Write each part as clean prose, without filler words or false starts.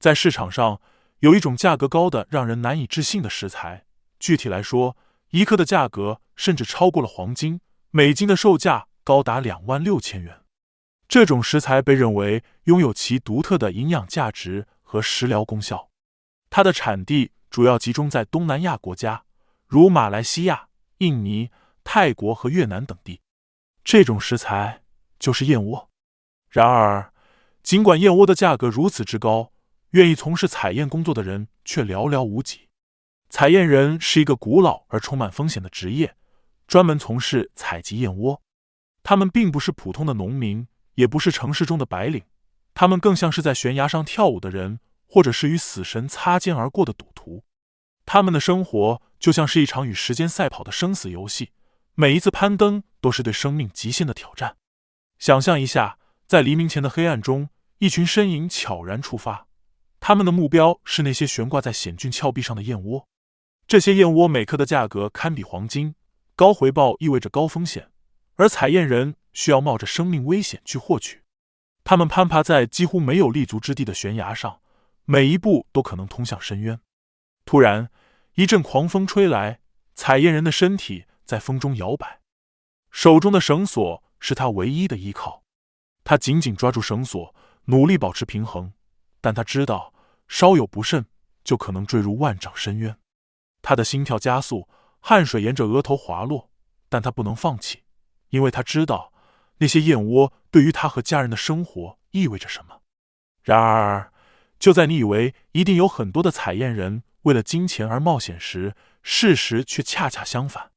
在市场上有一种价格高的让人难以置信的食材，具体来说，1克的价格甚至超过了黄金，每斤的售价高达26000元。这种食材被认为拥有其独特的营养价值和食疗功效。它的产地主要集中在东南亚国家，如马来西亚、印尼、泰国和越南等地。这种食材就是燕窝。然而，尽管燕窝的价格如此之高，愿意从事采燕工作的人却寥寥无几。采燕人是一个古老而充满风险的职业，专门从事采集燕窝。他们并不是普通的农民，也不是城市中的白领，他们更像是在悬崖上跳舞的人，或者是与死神擦肩而过的赌徒。他们的生活就像是一场与时间赛跑的生死游戏，每一次攀登都是对生命极限的挑战。想象一下，在黎明前的黑暗中，一群身影悄然出发，他们的目标是那些悬挂在险峻峭壁上的燕窝。这些燕窝每克的价格堪比黄金，高回报意味着高风险，而采燕人需要冒着生命危险去获取。他们攀爬在几乎没有立足之地的悬崖上，每一步都可能通向深渊。突然，一阵狂风吹来，采燕人的身体在风中摇摆，手中的绳索是他唯一的依靠。他紧紧抓住绳索，努力保持平衡，但他知道稍有不慎就可能坠入万丈深渊。他的心跳加速，汗水沿着额头滑落，但他不能放弃，因为他知道那些燕窝对于他和家人的生活意味着什么。然而，就在你以为一定有很多的采燕人为了金钱而冒险时，事实却恰恰相反。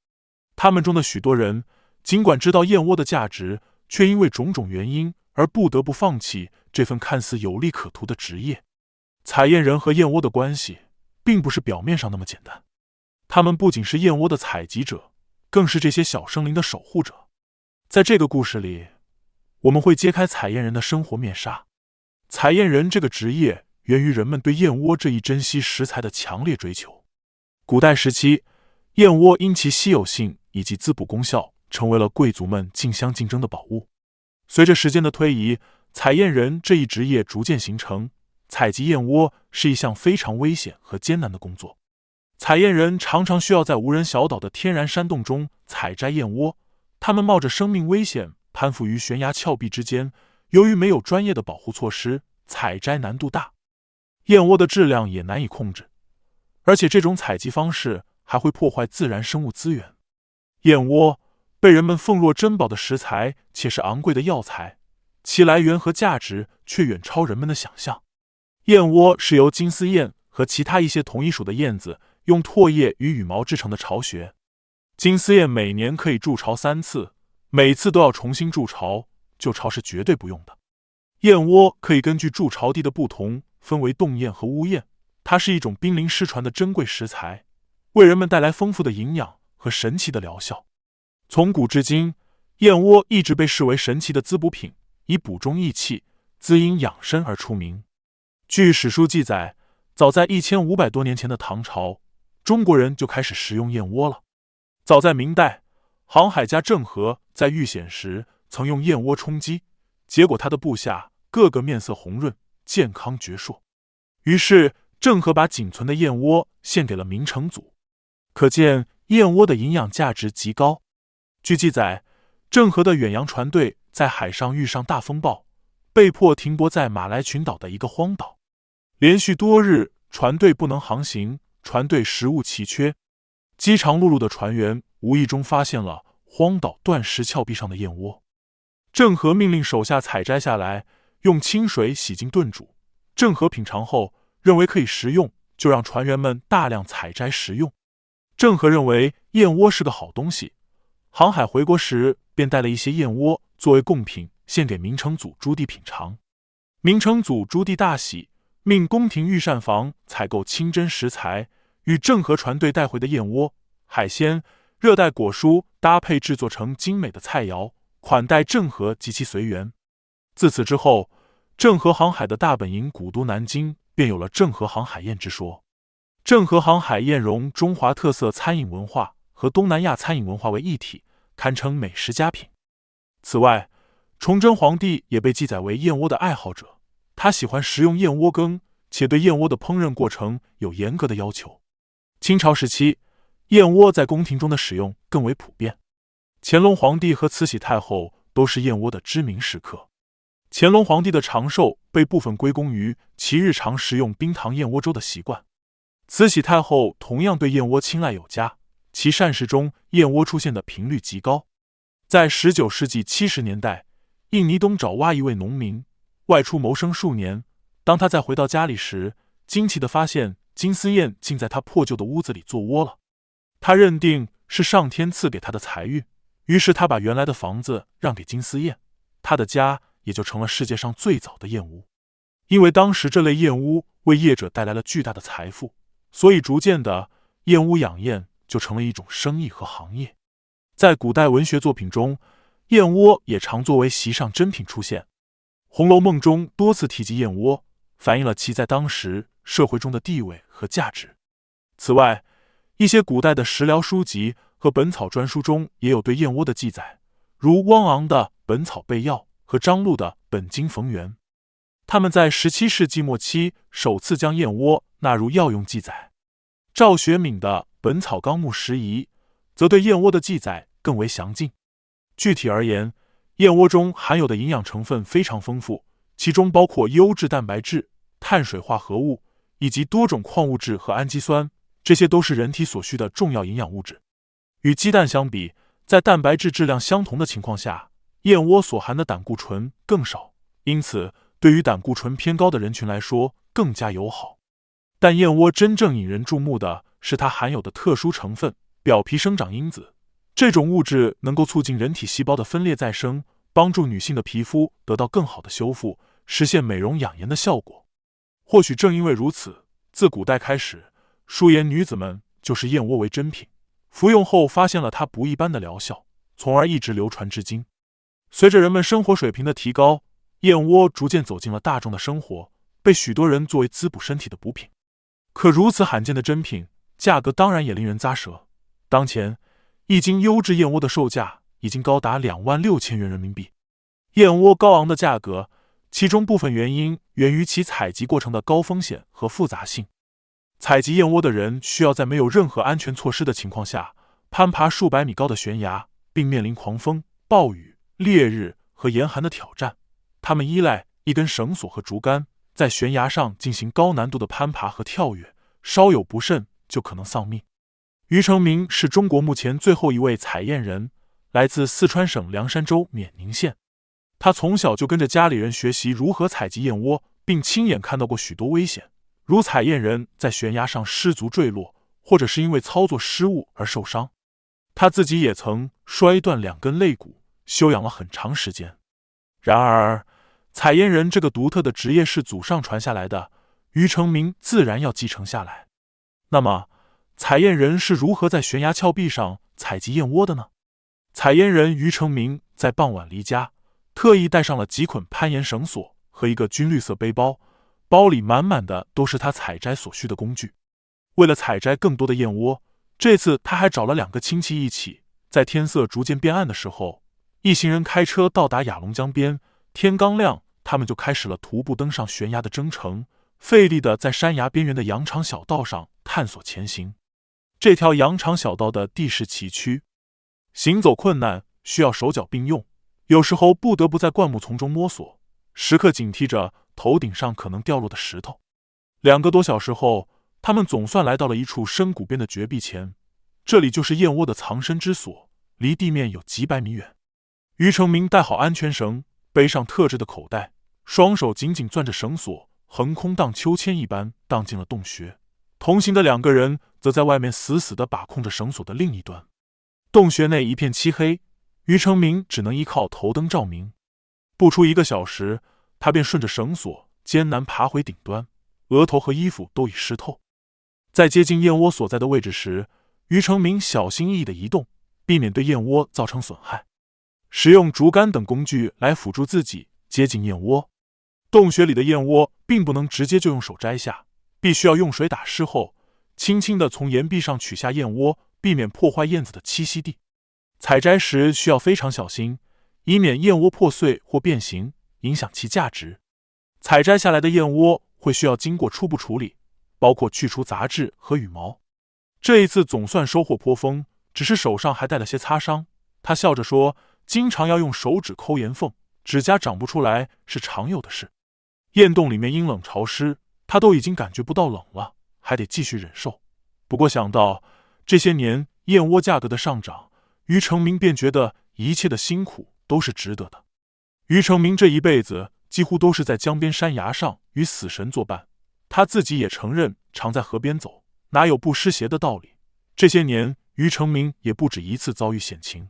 他们中的许多人尽管知道燕窝的价值，却因为种种原因而不得不放弃这份看似有利可图的职业。采燕人和燕窝的关系并不是表面上那么简单，他们不仅是燕窝的采集者，更是这些小生灵的守护者。在这个故事里，我们会揭开采燕人的生活面纱。采燕人这个职业源于人们对燕窝这一珍稀食材的强烈追求。古代时期，燕窝因其稀有性以及滋补功效，成为了贵族们竞相竞争的宝物。随着时间的推移，采燕人这一职业逐渐形成。采集燕窝是一项非常危险和艰难的工作。采燕人常常需要在无人小岛的天然山洞中采摘燕窝，他们冒着生命危险攀附于悬崖峭壁之间，由于没有专业的保护措施，采摘难度大，燕窝的质量也难以控制，而且这种采集方式还会破坏自然生物资源。燕窝被人们奉若珍宝的食材，且是昂贵的药材，其来源和价值却远超人们的想象。燕窝是由金丝燕和其他一些同一属的燕子用唾液与羽毛制成的巢穴。金丝燕每年可以筑巢3次，每次都要重新筑巢，旧巢是绝对不用的。燕窝可以根据筑巢地的不同分为洞燕和屋燕，它是一种濒临失传的珍贵食材，为人们带来丰富的营养和神奇的疗效。从古至今，燕窝一直被视为神奇的滋补品，以补中益气、滋阴养生而出名。据史书记载，早在1500多年前的唐朝，中国人就开始食用燕窝了。早在明代，航海家郑和在遇险时曾用燕窝充饥，结果他的部下个个面色红润，健康矍铄。于是郑和把仅存的燕窝献给了明成祖，可见燕窝的营养价值极高。据记载，郑和的远洋船队在海上遇上大风暴，被迫停泊在马来群岛的一个荒岛。连续多日，船队不能航行，船队食物奇缺。饥肠辘辘的船员无意中发现了荒岛断石峭壁上的燕窝。郑和命令手下采摘下来，用清水洗净炖煮。郑和品尝后认为可以食用，就让船员们大量采摘食用。郑和认为燕窝是个好东西，航海回国时便带了一些燕窝作为贡品献给明成祖朱棣品尝。明成祖朱棣大喜，命宫廷御膳房采购清真食材，与郑和船队带回的燕窝、海鲜、热带果蔬搭配制作成精美的菜肴，款待郑和及其随员。自此之后，郑和航海的大本营古都南京便有了郑和航海宴之说。郑和航海宴融中华特色餐饮文化和东南亚餐饮文化为一体，堪称美食佳品。此外，崇祯皇帝也被记载为燕窝的爱好者，他喜欢食用燕窝羹，且对燕窝的烹饪过程有严格的要求。清朝时期，燕窝在宫廷中的使用更为普遍。乾隆皇帝和慈禧太后都是燕窝的知名食客。乾隆皇帝的长寿被部分归功于其日常食用冰糖燕窝粥的习惯。慈禧太后同样对燕窝青睐有加，其膳食中燕窝出现的频率极高。在19世纪70年代，印尼东爪哇一位农民外出谋生数年，当他再回到家里时，惊奇地发现金丝燕竟在他破旧的屋子里做窝了。他认定是上天赐给他的财运，于是他把原来的房子让给金丝燕，他的家也就成了世界上最早的燕屋。因为当时这类燕屋为业者带来了巨大的财富，所以逐渐的，燕屋养燕就成了一种生意和行业。在古代文学作品中，燕窝也常作为席上珍品出现。《红楼梦》中多次提及燕窝，反映了其在当时社会中的地位和价值。此外，一些古代的食疗书籍和本草专书中也有对燕窝的记载，如汪昂的《本草备要》和张陆的《本经逢源》。他们在17世纪末期首次将燕窝纳入药用记载。赵学敏的《本草纲目拾遗》则对燕窝的记载更为详尽。具体而言，燕窝中含有的营养成分非常丰富，其中包括优质蛋白质、碳水化合物以及多种矿物质和氨基酸，这些都是人体所需的重要营养物质。与鸡蛋相比，在蛋白质质量相同的情况下，燕窝所含的胆固醇更少，因此对于胆固醇偏高的人群来说更加友好。但燕窝真正引人注目的是它含有的特殊成分表皮生长因子，这种物质能够促进人体细胞的分裂再生，帮助女性的皮肤得到更好的修复，实现美容养颜的效果。或许正因为如此，自古代开始，舒颜女子们就视燕窝为珍品，服用后发现了它不一般的疗效，从而一直流传至今。随着人们生活水平的提高，燕窝逐渐走进了大众的生活，被许多人作为滋补身体的补品。可如此罕见的珍品，价格当然也令人咂舌。当前，一斤优质燕窝的售价已经高达26000元人民币。燕窝高昂的价格，其中部分原因源于其采集过程的高风险和复杂性。采集燕窝的人需要在没有任何安全措施的情况下，攀爬数百米高的悬崖，并面临狂风、暴雨、烈日和严寒的挑战。他们依赖一根绳索和竹竿，在悬崖上进行高难度的攀爬和跳跃，稍有不慎就可能丧命。于成明是中国目前最后一位采燕人，来自四川省凉山州冕宁县。他从小就跟着家里人学习如何采集燕窝，并亲眼看到过许多危险，如采燕人在悬崖上失足坠落，或者是因为操作失误而受伤。他自己也曾摔断2根肋骨，休养了很长时间。然而，采燕人这个独特的职业是祖上传下来的，于成明自然要继承下来。那么，采燕人是如何在悬崖峭壁上采集燕窝的呢？采燕人于成明在傍晚离家，特意带上了几捆攀岩绳索和一个军绿色背包，包里满满的都是他采摘所需的工具。为了采摘更多的燕窝，这次他还找了2个亲戚一起，在天色逐渐变暗的时候，一行人开车到达雅龙江边，天刚亮，他们就开始了徒步登上悬崖的征程，费力地在山崖边缘的羊肠小道上探索前行。这条羊肠小道的地势崎岖，行走困难，需要手脚并用，有时候不得不在灌木丛中摸索，时刻警惕着头顶上可能掉落的石头。2个多小时后，他们总算来到了一处深谷边的绝壁前，这里就是燕窝的藏身之所，离地面有几百米远。于成明带好安全绳，背上特制的口袋，双手紧紧攥着绳索，横空荡秋千一般荡进了洞穴。同行的2个人则在外面死死地把控着绳索的另一端。洞穴内一片漆黑，于成明只能依靠头灯照明。不出1个小时，他便顺着绳索艰难爬回顶端，额头和衣服都已湿透。在接近燕窝所在的位置时，于成明小心翼翼地移动，避免对燕窝造成损害，使用竹竿等工具来辅助自己接近燕窝。洞穴里的燕窝并不能直接就用手摘下，必须要用水打湿后，轻轻地从岩壁上取下燕窝，避免破坏燕子的栖息地。采摘时需要非常小心，以免燕窝破碎或变形，影响其价值。采摘下来的燕窝会需要经过初步处理，包括去除杂质和羽毛。这一次总算收获颇丰，只是手上还带了些擦伤。他笑着说，经常要用手指抠岩缝，指甲长不出来是常有的事。堰洞里面阴冷潮湿，他都已经感觉不到冷了，还得继续忍受。不过想到这些年燕窝价格的上涨，于成明便觉得一切的辛苦都是值得的。于成明这一辈子几乎都是在江边山崖上与死神作伴，他自己也承认常在河边走，哪有不湿鞋的道理。这些年于成明也不止一次遭遇险情。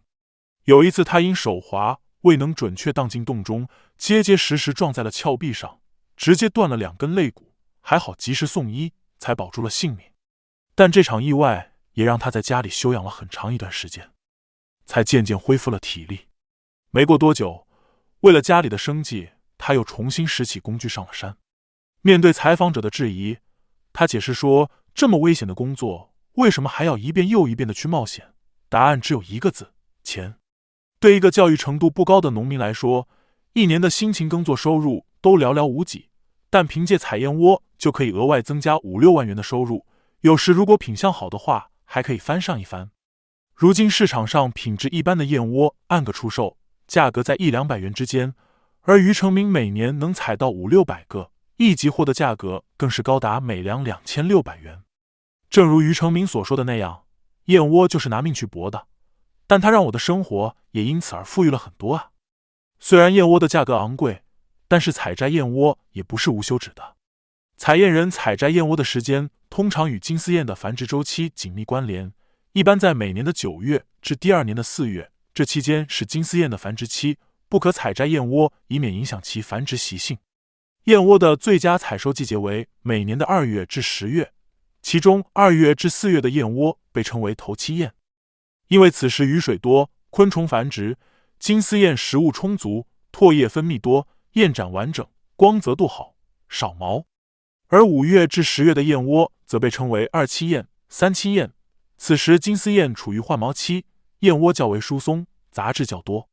有一次他因手滑未能准确荡进洞中，结结实实撞在了峭壁上，直接断了2根肋骨，还好及时送医才保住了性命。但这场意外也让他在家里休养了很长一段时间，才渐渐恢复了体力。没过多久，为了家里的生计，他又重新拾起工具上了山。面对采访者的质疑，他解释说，这么危险的工作，为什么还要一遍又一遍的去冒险？答案只有一个字：钱。对一个教育程度不高的农民来说，一年的辛勤耕作收入都寥寥无几，但凭借采燕窝就可以额外增加5-6万元的收入，有时如果品相好的话，还可以翻上一番。如今市场上品质一般的燕窝按个出售，价格在100-200元之间，而于成明每年能采到500-600个，一级货的价格更是高达每两2600元。正如于成明所说的那样，燕窝就是拿命去搏的，但它让我的生活也因此而富裕了很多啊。虽然燕窝的价格昂贵，但是采摘燕窝也不是无休止的。采燕人采摘燕窝的时间通常与金丝燕的繁殖周期紧密关联，一般在每年的9月至第2年的4月，这期间是金丝燕的繁殖期，不可采摘燕窝，以免影响其繁殖习性。燕窝的最佳采收季节为每年的2月至10月，其中2月至4月的燕窝被称为头期燕。因为此时雨水多，昆虫繁殖，金丝燕食物充足，唾液分泌多，燕展完整，光泽度好，少毛。而5月至10月的燕窝则被称为2期燕、3期燕，此时金丝燕处于换毛期，燕窝较为疏松，杂质较多。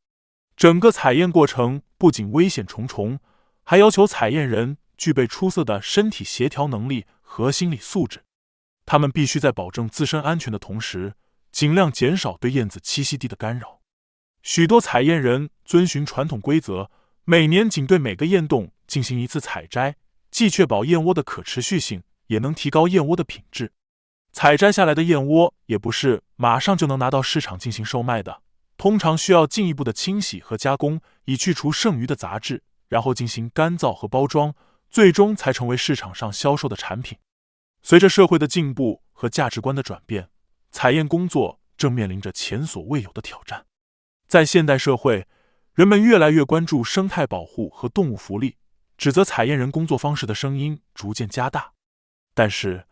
整个采燕过程不仅危险重重，还要求采燕人具备出色的身体协调能力和心理素质。他们必须在保证自身安全的同时，尽量减少对燕子栖息地的干扰。许多采燕人遵循传统规则，每年仅对每个燕洞进行一次采摘，既确保燕窝的可持续性，也能提高燕窝的品质。采摘下来的燕窝也不是马上就能拿到市场进行售卖的，通常需要进一步的清洗和加工，以去除剩余的杂质，然后进行干燥和包装，最终才成为市场上销售的产品。随着社会的进步和价值观的转变，采燕工作正面临着前所未有的挑战。在现代社会，人们越来越关注生态保护和动物福利，指责采燕人工作方式的声音逐渐加大。但是，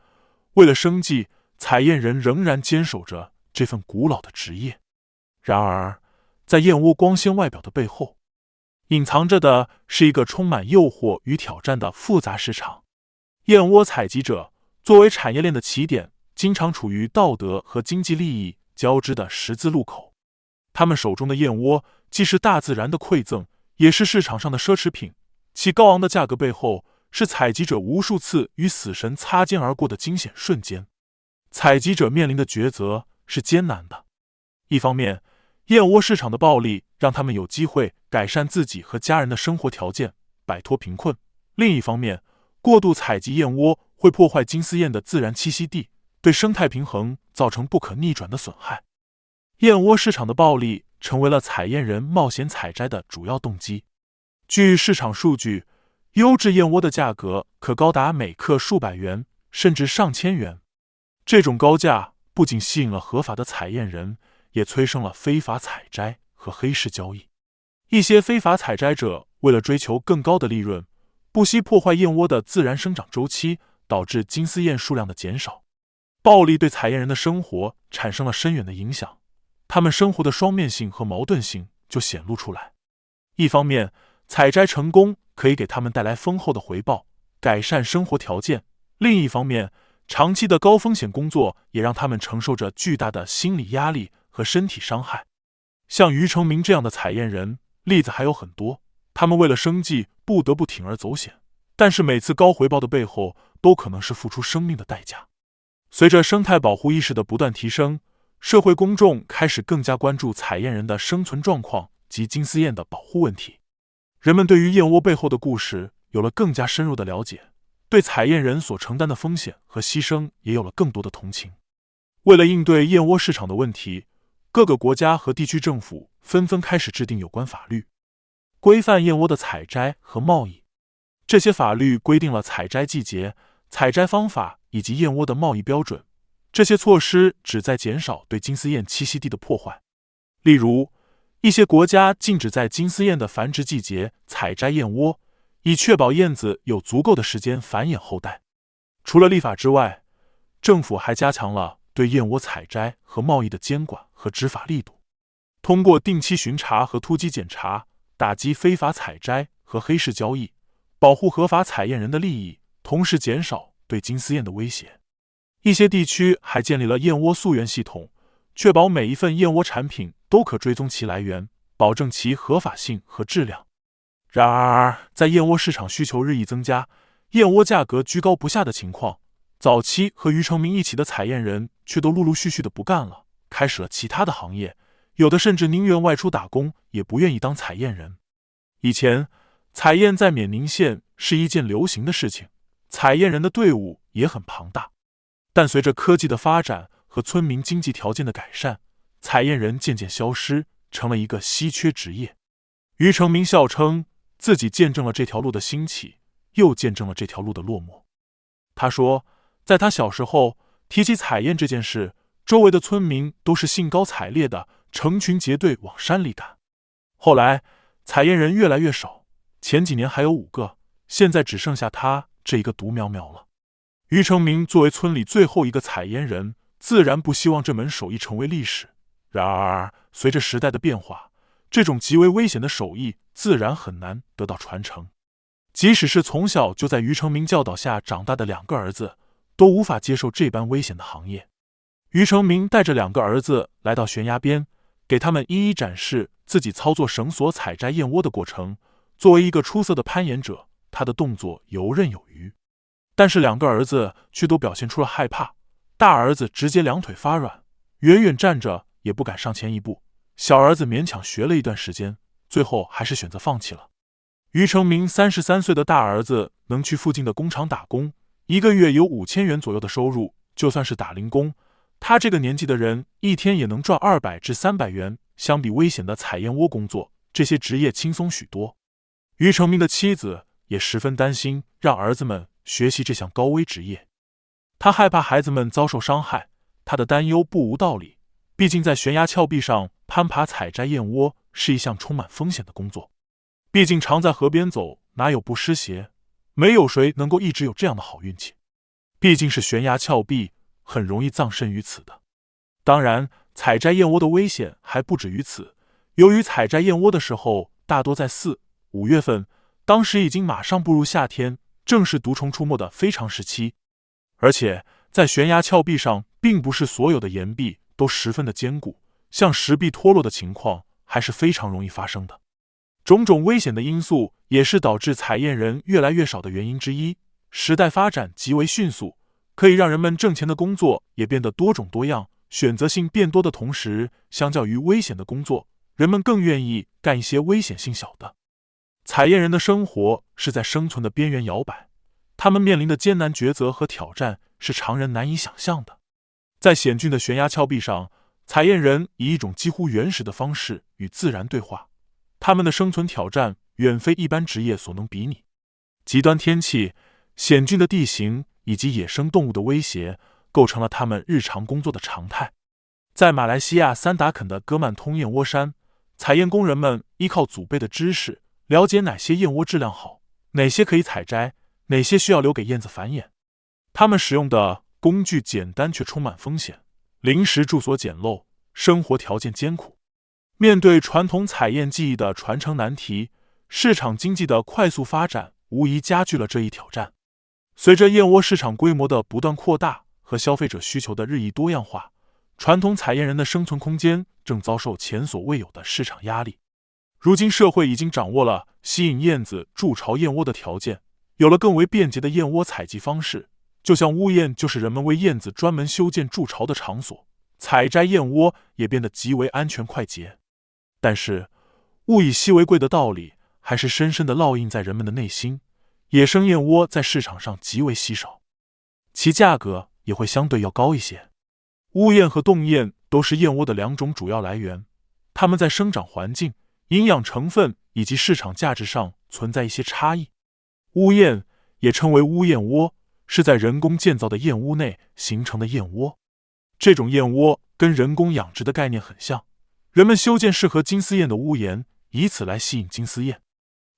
为了生计，采燕人仍然坚守着这份古老的职业。然而，在燕窝光鲜外表的背后，隐藏着的是一个充满诱惑与挑战的复杂市场。燕窝采集者作为产业链的起点，经常处于道德和经济利益交织的十字路口。他们手中的燕窝既是大自然的馈赠，也是市场上的奢侈品，其高昂的价格背后是采集者无数次与死神擦肩而过的惊险瞬间。采集者面临的抉择是艰难的。一方面，燕窝市场的暴利让他们有机会改善自己和家人的生活条件，摆脱贫困；另一方面，过度采集燕窝会破坏金丝燕的自然栖息地，对生态平衡造成不可逆转的损害。燕窝市场的暴利成为了采燕人冒险采摘的主要动机。据市场数据，优质燕窝的价格可高达每克数百元，甚至上千元。这种高价不仅吸引了合法的采燕人，也催生了非法采摘和黑市交易。一些非法采摘者为了追求更高的利润，不惜破坏燕窝的自然生长周期，导致金丝燕数量的减少。暴力对采燕人的生活产生了深远的影响，他们生活的双面性和矛盾性就显露出来。一方面，采摘成功可以给他们带来丰厚的回报，改善生活条件；另一方面，长期的高风险工作也让他们承受着巨大的心理压力和身体伤害。像于成明这样的采燕人，例子还有很多，他们为了生计不得不铤而走险，但是每次高回报的背后都可能是付出生命的代价。随着生态保护意识的不断提升，社会公众开始更加关注采燕人的生存状况及金丝燕的保护问题。人们对于燕窝背后的故事有了更加深入的了解，对采燕人所承担的风险和牺牲也有了更多的同情。为了应对燕窝市场的问题，各个国家和地区政府纷纷开始制定有关法律，规范燕窝的采摘和贸易。这些法律规定了采摘季节、采摘方法以及燕窝的贸易标准。这些措施旨在减少对金丝燕栖息地的破坏。例如，一些国家禁止在金丝燕的繁殖季节采摘燕窝，以确保燕子有足够的时间繁衍后代。除了立法之外，政府还加强了对燕窝采摘和贸易的监管和执法力度，通过定期巡查和突击检查，打击非法采摘和黑市交易，保护合法采燕人的利益，同时减少对金丝燕的威胁。一些地区还建立了燕窝溯源系统，确保每一份燕窝产品都可追踪其来源，保证其合法性和质量。然而，在燕窝市场需求日益增加，燕窝价格居高不下的情况，早期和于成明一起的采燕人却都陆陆续续的不干了，开始了其他的行业，有的甚至宁愿外出打工，也不愿意当采燕人。以前，采燕在缅宁县是一件流行的事情，采燕人的队伍也很庞大。但随着科技的发展和村民经济条件的改善，采燕人渐渐消失，成了一个稀缺职业。于成明笑称自己见证了这条路的兴起，又见证了这条路的落寞。他说，在他小时候提起采燕这件事，周围的村民都是兴高采烈的成群结队往山里赶。后来采燕人越来越少，前几年还有5个，现在只剩下他这一个独苗苗了。于成明作为村里最后一个采燕人，自然不希望这门手艺成为历史。然而，随着时代的变化，这种极为危险的手艺自然很难得到传承。即使是从小就在于成明教导下长大的2个儿子，都无法接受这般危险的行业。于成明带着2个儿子来到悬崖边，给他们一一展示自己操作绳索采摘燕窝的过程。作为一个出色的攀岩者，他的动作游刃有余。但是2个儿子却都表现出了害怕，大儿子直接2腿发软，远远站着也不敢上前一步，小儿子勉强学了一段时间，最后还是选择放弃了。于成明33岁的大儿子能去附近的工厂打工，一个月有5000元左右的收入，就算是打零工，他这个年纪的人一天也能赚200至300元，相比危险的采燕窝工作，这些职业轻松许多。于成明的妻子也十分担心让儿子们学习这项高危职业，他害怕孩子们遭受伤害。他的担忧不无道理，毕竟在悬崖峭壁上攀爬采摘燕窝是一项充满风险的工作。毕竟常在河边走，哪有不湿鞋？没有谁能够一直有这样的好运气。毕竟是悬崖峭壁，很容易葬身于此的。当然，采摘燕窝的危险还不止于此。由于采摘燕窝的时候大多在4、5月份，当时已经马上步入夏天，正是毒虫出没的非常时期。而且在悬崖峭壁上，并不是所有的岩壁都十分的坚固，像石壁脱落的情况还是非常容易发生的。种种危险的因素也是导致采燕人越来越少的原因之一。时代发展极为迅速，可以让人们挣钱的工作也变得多种多样，选择性变多的同时，相较于危险的工作，人们更愿意干一些危险性小的。采燕人的生活是在生存的边缘摇摆，他们面临的艰难抉择和挑战是常人难以想象的。在险峻的悬崖峭壁上，采燕人以一种几乎原始的方式与自然对话，他们的生存挑战远非一般职业所能比拟。极端天气、险峻的地形以及野生动物的威胁，构成了他们日常工作的常态。在马来西亚三达肯的哥曼通燕窝山，采燕工人们依靠祖辈的知识，了解哪些燕窝质量好，哪些可以采摘，哪些需要留给燕子繁衍。他们使用的工具简单却充满风险，临时住所简陋，生活条件艰苦。面对传统采燕技艺的传承难题，市场经济的快速发展无疑加剧了这一挑战。随着燕窝市场规模的不断扩大和消费者需求的日益多样化，传统采燕人的生存空间正遭受前所未有的市场压力。如今社会已经掌握了吸引燕子筑巢燕窝的条件，有了更为便捷的燕窝采集方式，就像屋燕就是人们为燕子专门修建筑巢的场所，采摘燕窝也变得极为安全快捷。但是，物以稀为贵的道理还是深深地烙印在人们的内心，野生燕窝在市场上极为稀少，其价格也会相对要高一些。屋燕和洞燕都是燕窝的两种主要来源，它们在生长环境、营养成分以及市场价值上存在一些差异。屋燕也称为屋燕窝，是在人工建造的燕屋内形成的燕窝。这种燕窝跟人工养殖的概念很像，人们修建适合金丝燕的屋檐，以此来吸引金丝燕。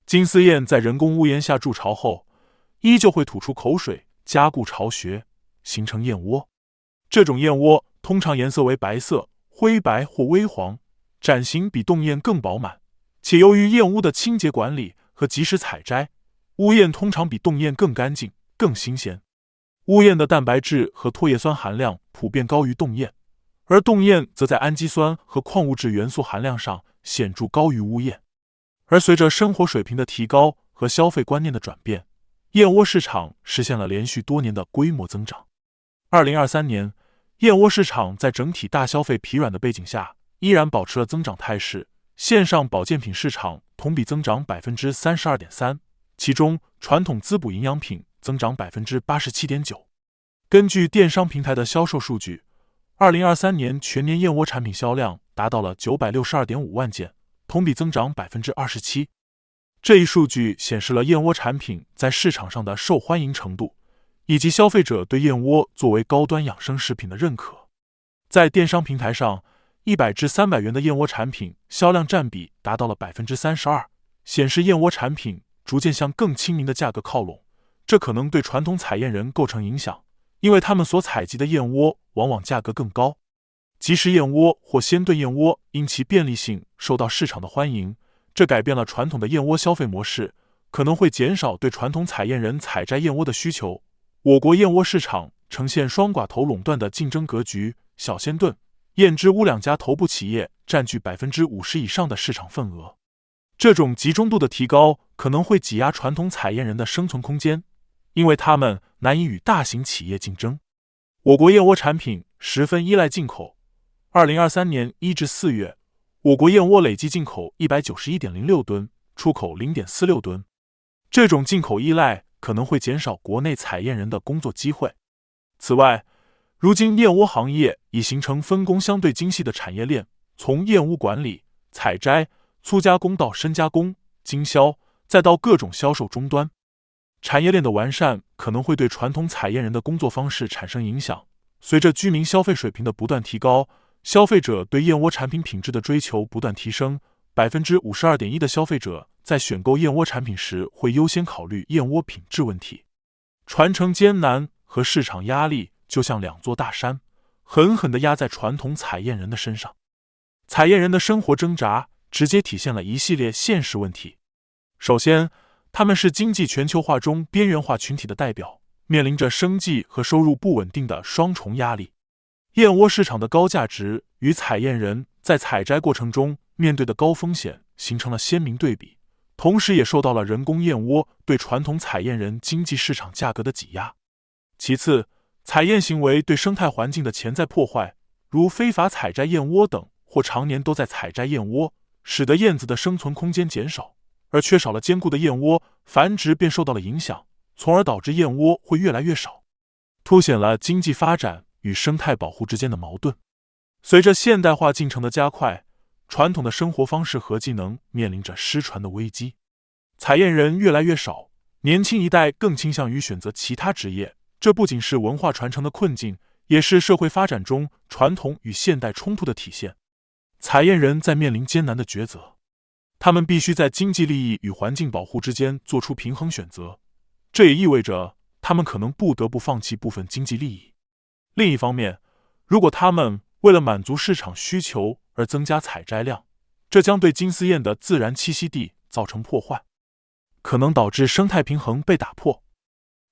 金丝燕在人工屋檐下筑巢后，依旧会吐出口水，加固巢穴，形成燕窝。这种燕窝通常颜色为白色、灰白或微黄，展型比洞燕更饱满，且由于燕屋的清洁管理和及时采摘，屋燕通常比洞燕更干净、更新鲜。屋燕的蛋白质和唾液酸含量普遍高于洞燕，而洞燕则在氨基酸和矿物质元素含量上显著高于屋燕。而随着生活水平的提高和消费观念的转变，燕窝市场实现了连续多年的规模增长。2023年，燕窝市场在整体大消费疲软的背景下，依然保持了增长态势。线上保健品市场同比增长 32.3%， 其中传统滋补营养品增长 87.9%。根据电商平台的销售数据，2023年全年燕窝产品销量达到了 962.5 万件，同比增长 27%。这一数据显示了燕窝产品在市场上的受欢迎程度，以及消费者对燕窝作为高端养生食品的认可。在电商平台上，100至300元的燕窝产品销量占比达到了 32%， 显示燕窝产品逐渐向更亲民的价格靠拢。这可能对传统采燕人构成影响，因为他们所采集的燕窝往往价格更高。即食燕窝或鲜炖燕窝因其便利性受到市场的欢迎，这改变了传统的燕窝消费模式，可能会减少对传统采燕人采摘燕窝的需求。我国燕窝市场呈现双寡头垄断的竞争格局，小鲜炖、燕之屋两家头部企业占据 50% 以上的市场份额。这种集中度的提高可能会挤压传统采燕人的生存空间，因为他们难以与大型企业竞争。我国燕窝产品十分依赖进口。2023年1至4月，我国燕窝累计进口 191.06 吨，出口 0.46 吨。这种进口依赖可能会减少国内采燕人的工作机会。此外，如今燕窝行业已形成分工相对精细的产业链，从燕屋管理、采摘、粗加工到深加工、经销，再到各种销售终端。产业链的完善可能会对传统采燕人的工作方式产生影响。随着居民消费水平的不断提高，消费者对燕窝产品品质的追求不断提升。 52.1% 的消费者在选购燕窝产品时会优先考虑燕窝品质问题。传承艰难和市场压力就像两座大山，狠狠地压在传统采燕人的身上。采燕人的生活挣扎直接体现了一系列现实问题。首先，他们是经济全球化中边缘化群体的代表，面临着生计和收入不稳定的双重压力。燕窝市场的高价值与采燕人在采摘过程中面对的高风险形成了鲜明对比，同时也受到了人工燕窝对传统采燕人经济市场价格的挤压。其次，采燕行为对生态环境的潜在破坏，如非法采摘燕窝等，或常年都在采摘燕窝，使得燕子的生存空间减少，而缺少了坚固的燕窝，繁殖便受到了影响，从而导致燕窝会越来越少，凸显了经济发展与生态保护之间的矛盾。随着现代化进程的加快，传统的生活方式和技能面临着失传的危机。采燕人越来越少，年轻一代更倾向于选择其他职业，这不仅是文化传承的困境，也是社会发展中传统与现代冲突的体现。采燕人在面临艰难的抉择，他们必须在经济利益与环境保护之间做出平衡选择，这也意味着他们可能不得不放弃部分经济利益。另一方面，如果他们为了满足市场需求而增加采摘量，这将对金丝燕的自然栖息地造成破坏，可能导致生态平衡被打破。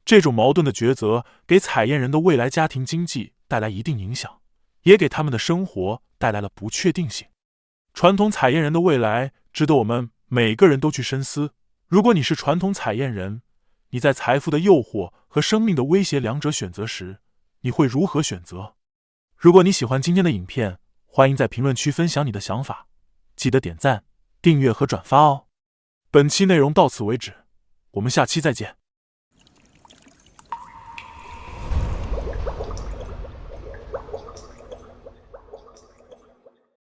这种矛盾的抉择给采燕人的未来家庭经济带来一定影响，也给他们的生活带来了不确定性。传统采燕人的未来值得我们每个人都去深思。如果你是传统采燕人，你在财富的诱惑和生命的威胁两者选择时，你会如何选择？如果你喜欢今天的影片，欢迎在评论区分享你的想法，记得点赞、订阅和转发哦。本期内容到此为止，我们下期再见。